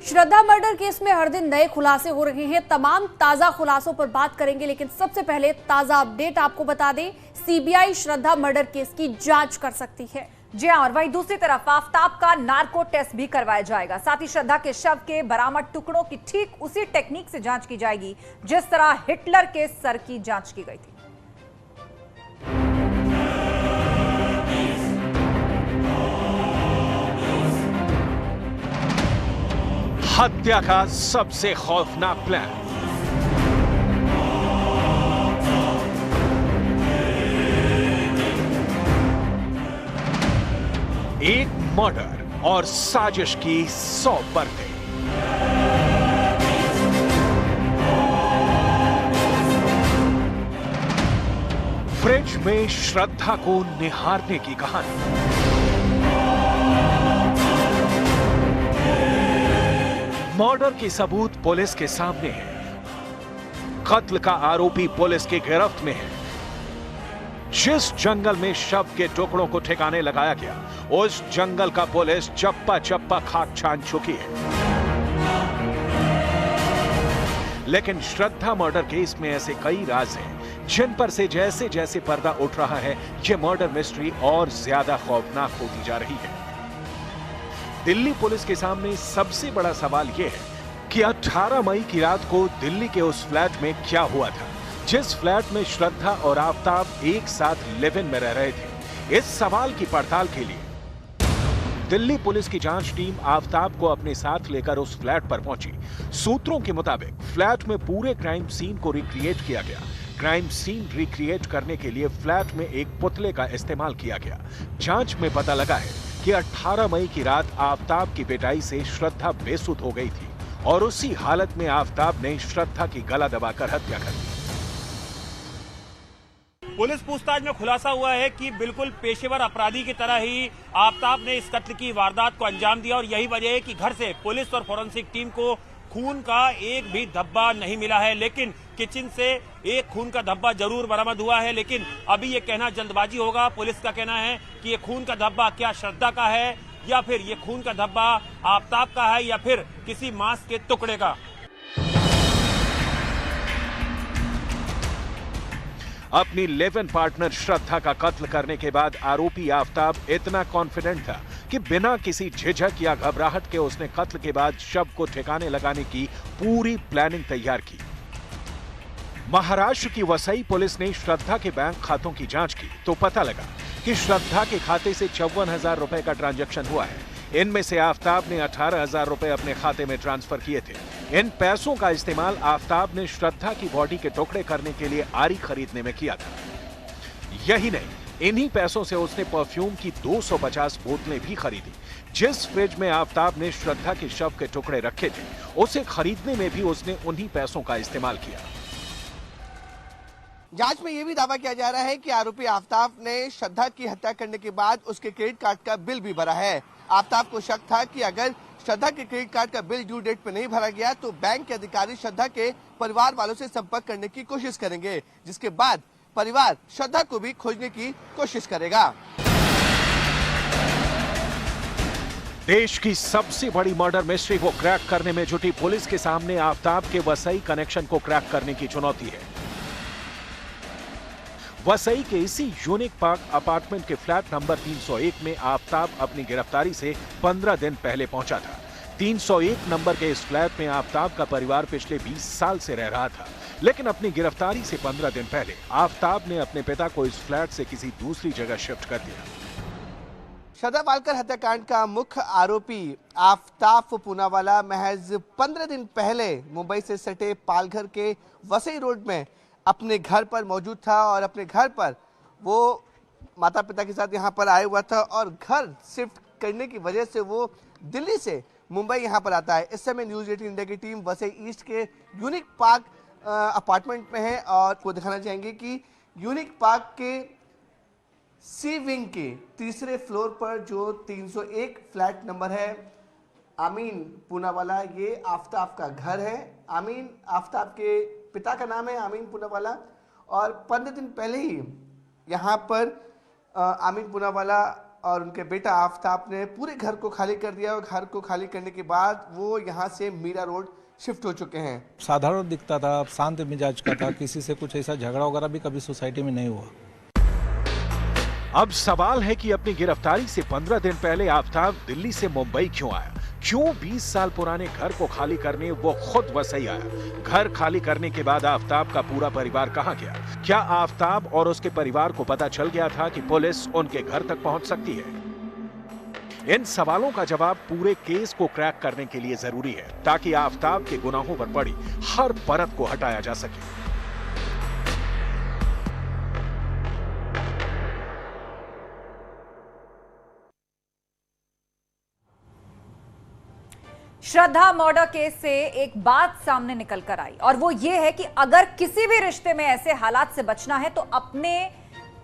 श्रद्धा murder case में हर दिन नए खुलासे हो रहे हैं। तमाम ताजा खुलासों पर बात करेंगे, लेकिन सबसे पहले ताजा अपडेट आपको बता दें, सीबीआई श्रद्धा मर्डर केस की जांच कर सकती है। जी हाँ, और वहीं दूसरी तरफ आफताब का नार्को टेस्ट भी करवाया जाएगा। साथ ही श्रद्धा के शव के बरामद टुकड़ों की ठीक उसी टेक्निक से जांच की जाएगी जिस तरह हिटलर के सर की जांच की गई थी। हत्या का सबसे खौफनाक प्लान। एक मर्डर और साजिश की 100 परतें। फ्रिज में श्रद्धा को निहारने की कहानी। मर्डर के सबूत पुलिस के सामने है। कत्ल का आरोपी पुलिस की गिरफ्त में है। जिस जंगल में शव के टुकड़ों को ठिकाने लगाया गया, उस जंगल का पुलिस चप्पा चप्पा खाक छान चुकी है। लेकिन श्रद्धा मर्डर केस में ऐसे कई राज हैं जिन पर से जैसे जैसे पर्दा उठ रहा है, यह मर्डर मिस्ट्री और ज्यादा खौफनाक होती जा रही है। दिल्ली पुलिस के सामने सबसे बड़ा सवाल यह है कि 18 मई की रात को दिल्ली के उस फ्लैट में क्या हुआ था, जिस फ्लैट में श्रद्धा और आफताब एक साथ लिव इन में रह रहे थे। इस सवाल की पड़ताल के लिए दिल्ली पुलिस की जांच टीम आफताब को अपने साथ लेकर उस फ्लैट पर पहुंची। सूत्रों के मुताबिक फ्लैट में पूरे क्राइम सीन को रिक्रिएट किया गया। क्राइम सीन रिक्रिएट करने के लिए फ्लैट में एक पुतले का इस्तेमाल किया गया। जांच में पता लगा है कि 18 मई की रात आफताब की पिटाई से श्रद्धा बेसुध हो गई थी और उसी हालत में आफताब ने श्रद्धा की गला दबाकर हत्या कर दी। पुलिस पूछताछ में खुलासा हुआ है कि बिल्कुल पेशेवर अपराधी की तरह ही आफताब ने इस कत्ल की वारदात को अंजाम दिया और यही वजह है कि घर से पुलिस और फोरेंसिक टीम को खून का एक भी धब्बा नहीं मिला है। लेकिन किचन से एक खून का धब्बा जरूर बरामद हुआ है, लेकिन अभी ये कहना जल्दबाजी होगा। पुलिस का कहना है कि ये खून का धब्बा क्या श्रद्धा का है या फिर ये खून का धब्बा आफताब का है या फिर किसी मांस के टुकड़े का। अपनी लिव इन पार्टनर श्रद्धा का कत्ल करने के बाद आरोपी आफताब इतना कॉन्फिडेंट था कि बिना किसी झिझक या घबराहट के उसने कत्ल के बाद शव को ठिकाने लगाने की पूरी प्लानिंग तैयार की। महाराष्ट्र की वसई पुलिस ने श्रद्धा के बैंक खातों की जांच की तो पता लगा कि श्रद्धा के खाते से 54,000 रुपए का ट्रांजैक्शन हुआ है। इनमें से आफताब ने 18,000 रुपए अपने खाते में ट्रांसफर किए थे। इन पैसों का इस्तेमाल आफताब ने श्रद्धा की बॉडी के टुकड़े करने के लिए आरी खरीदने में किया था। यही नहीं, इन्हीं पैसों से उसने परफ्यूम की 250 बोतलें भी खरीदी। जिस फ्रिज में आफताब ने श्रद्धा के शव के टुकड़े रखे थे, उसे खरीदने में भी उसने उन्हीं पैसों का इस्तेमाल किया। जांच में यह भी दावा किया जा रहा है कि आरोपी आफताब ने श्रद्धा की हत्या करने के बाद उसके क्रेडिट कार्ड का बिल भी भरा है। आफताब को शक था कि अगर श्रद्धा के क्रेडिट कार्ड का बिल ड्यू डेट पे नहीं भरा गया तो बैंक के अधिकारी श्रद्धा के परिवार वालों से संपर्क करने की कोशिश करेंगे, जिसके बाद परिवार श्रद्धा को भी खोजने की कोशिश करेगा। देश की सबसे बड़ी मर्डर मिस्ट्री को क्रैक करने में जुटी पुलिस के सामने आफताब के वसई कनेक्शन को क्रैक करने की चुनौती है। वसई के इसी यूनिक पार्क अपार्टमेंट के फ्लैट नंबर 301 में आफताब अपनी गिरफ्तारी से 15 दिन पहले पहुंचा था। 301 नंबर के इस फ्लैट में आफताब का परिवार पिछले 20 साल से रह रहा था, लेकिन अपनी गिरफ्तारी से 15 दिन पहले आफताब ने अपने पिता को इस फ्लैट से किसी दूसरी जगह शिफ्ट कर दिया। श्रद्धा वालकर हत्याकांड का मुख्य आरोपी आफताब पूनावाला महज 15 दिन पहले मुंबई से सटे पालघर के वसई रोड में अपने घर पर मौजूद था और अपने घर पर वो माता पिता के साथ यहाँ पर आया हुआ था और घर शिफ्ट करने की वजह से वो दिल्ली से मुंबई यहाँ पर आता है। इस समय न्यूज़ 18 इंडिया की टीम वसई ईस्ट के यूनिक पार्क अपार्टमेंट में है और को दिखाना चाहेंगे कि यूनिक पार्क के सी विंग के तीसरे फ्लोर पर जो 301 फ्लैट नंबर है, आमीन पूनावाला, ये आफताब का घर है। आमीन आफताब के पिता का नाम है आमीन पूनावाला और 15 दिन पहले ही यहाँ पर आमीन पूनावाला और उनके बेटा आफ्ताब ने पूरे घर को खाली कर दिया और घर को खाली करने के बाद वो यहाँ से मीरा रोड शिफ्ट हो चुके हैं। साधारण दिखता था, शांत मिजाज का था, किसी से कुछ ऐसा झगड़ा वगैरह भी कभी सोसाइटी में नहीं हुआ। अब सवाल है कि अपनी गिरफ्तारी से 15 दिन पहले आफ्ताब दिल्ली से मुंबई क्यों आया? क्यों 20 साल पुराने घर को खाली करने वो खुद वसई आया? घर खाली करने के बाद आफ्ताब का पूरा परिवार कहां गया? क्या आफ्ताब और उसके परिवार को पता चल गया था कि पुलिस उनके घर तक पहुंच सकती है? इन सवालों का जवाब पूरे केस को क्रैक करने के लिए जरूरी है, ताकि आफ्ताब के गुनाहों पर पड़ी हर परत को हटाया जा सके। श्रद्धा मर्डर केस से एक बात सामने निकल कर आई और वो ये है कि अगर किसी भी रिश्ते में ऐसे हालात से बचना है तो अपने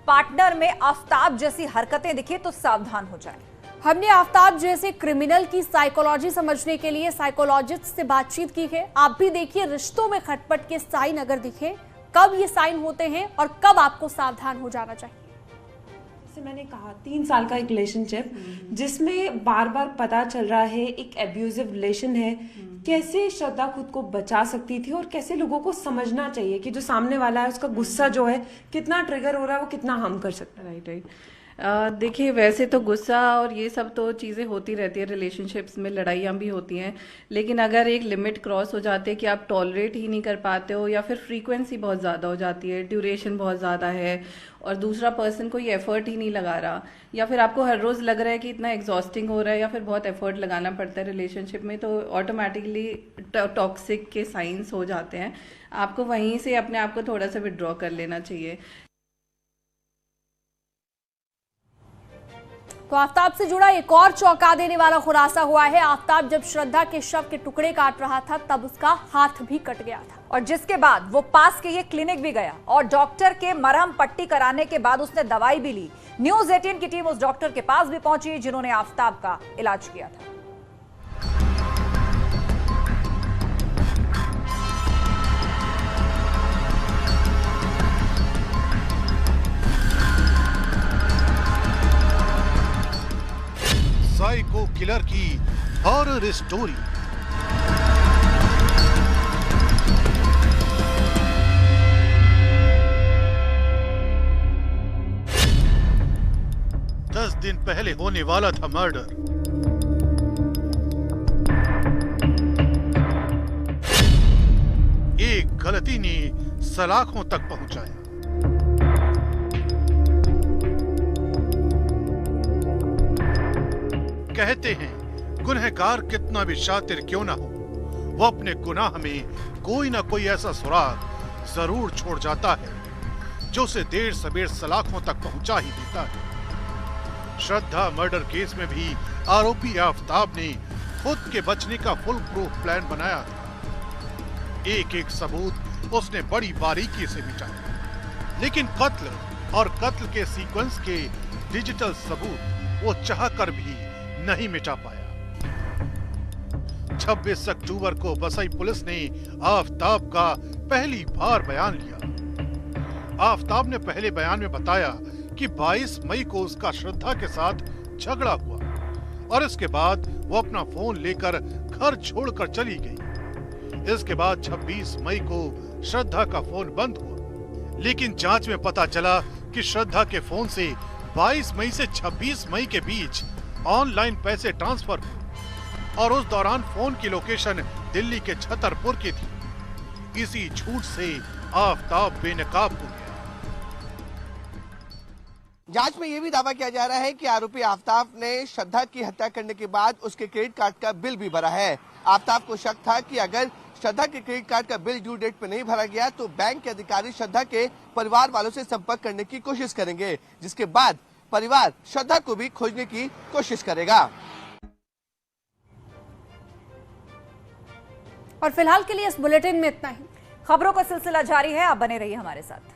पार्टनर में आफ्ताब जैसी हरकतें दिखे तो सावधान हो जाए। हमने आफ्ताब जैसे क्रिमिनल की साइकोलॉजी समझने के लिए साइकोलॉजिस्ट से बातचीत की है। आप भी देखिए, रिश्तों में खटपट के साइन अगर दिखे, कब ये साइन होते हैं और कब आपको सावधान हो जाना चाहिए। जैसे मैंने कहा 3 साल का एक रिलेशनशिप जिसमें बार बार पता चल रहा है एक एब्यूजिव रिलेशन है, कैसे श्रद्धा खुद को बचा सकती थी और कैसे लोगों को समझना चाहिए कि जो सामने वाला है उसका गुस्सा जो है कितना ट्रिगर हो रहा है, वो कितना हार्म कर सकता है। राइट। देखिए, वैसे तो गुस्सा और ये सब तो चीज़ें होती रहती है, रिलेशनशिप्स में लड़ाइयाँ भी होती हैं, लेकिन अगर एक लिमिट क्रॉस हो जाती है कि आप टॉलरेट ही नहीं कर पाते हो या फिर फ्रीक्वेंसी बहुत ज़्यादा हो जाती है, ड्यूरेशन बहुत ज़्यादा है और दूसरा पर्सन कोई एफर्ट ही नहीं लगा रहा, या फिर आपको हर रोज़ लग रहा है कि इतना एग्जॉस्टिंग हो रहा है या फिर बहुत एफर्ट लगाना पड़ता है रिलेशनशिप में, तो ऑटोमेटिकली टॉक्सिक के साइंस हो जाते हैं। आपको वहीं से अपने आप को थोड़ा सा विड्रॉ कर लेना चाहिए। तो आफ्ताब से जुड़ा एक और चौंका देने वाला खुलासा हुआ है। आफ्ताब जब श्रद्धा के शव के टुकड़े काट रहा था तब उसका हाथ भी कट गया था और जिसके बाद वो पास के ये क्लिनिक भी गया और डॉक्टर के मरहम पट्टी कराने के बाद उसने दवाई भी ली। न्यूज़ 18 की टीम उस डॉक्टर के पास भी पहुंची जिन्होंने आफ्ताब का इलाज किया था। साइको किलर की हॉरर स्टोरी। दस दिन पहले होने वाला था मर्डर। एक गलती ने सलाखों तक पहुंचाया। कहते हैं गुनहगार कितना भी शातिर क्यों ना हो, वो अपने गुनाह में कोई ना कोई ऐसा सुराग जरूर छोड़ जाता है जो उसे देर सबेर सलाखों तक पहुंचा ही देता है। श्रद्धा मर्डर केस में भी आरोपी आफ्ताब ने खुद के बचने का फुल प्रूफ प्लान बनाया था। एक एक सबूत उसने बड़ी बारीकी से मिटाया, लेकिन कत्ल और कत्ल के सीक्वेंस के डिजिटल सबूत वो चाहकर भी नहीं मिटा पाया। 26 अक्टूबर को वसई पुलिस ने आफ्ताब का पहली बार बयान लिया। आफ्ताब ने पहले बयान में बताया कि 22 मई को उसका श्रद्धा के साथ झगड़ा हुआ और इसके बाद वो अपना फोन लेकर घर छोड़कर चली गई। इसके बाद 26 मई को श्रद्धा का फोन बंद हुआ, लेकिन जांच में पता चला कि श्रद्धा के फोन से 22 मई से 26 मई के बीच ऑनलाइन पैसे ट्रांसफर हुए और उस दौरान फोन की लोकेशन दिल्ली के छतरपुर की थी। इसी झूठ से आफ्ताब बेनकाब हो गया। जांच में यह भी दावा किया जा रहा है कि आरोपी आफ्ताब ने श्रद्धा की हत्या करने के बाद उसके क्रेडिट कार्ड का बिल भी भरा है। आफ्ताब को शक था कि अगर श्रद्धा के क्रेडिट कार्ड का बिल ड्यू डेट पे नहीं भरा गया तो बैंक के अधिकारी श्रद्धा के परिवार वालों से संपर्क करने की कोशिश करेंगे, जिसके बाद परिवार श्रद्धा को भी खोजने की कोशिश करेगा। और फिलहाल के लिए इस बुलेटिन में इतना ही। खबरों का सिलसिला जारी है, आप बने रहिए हमारे साथ।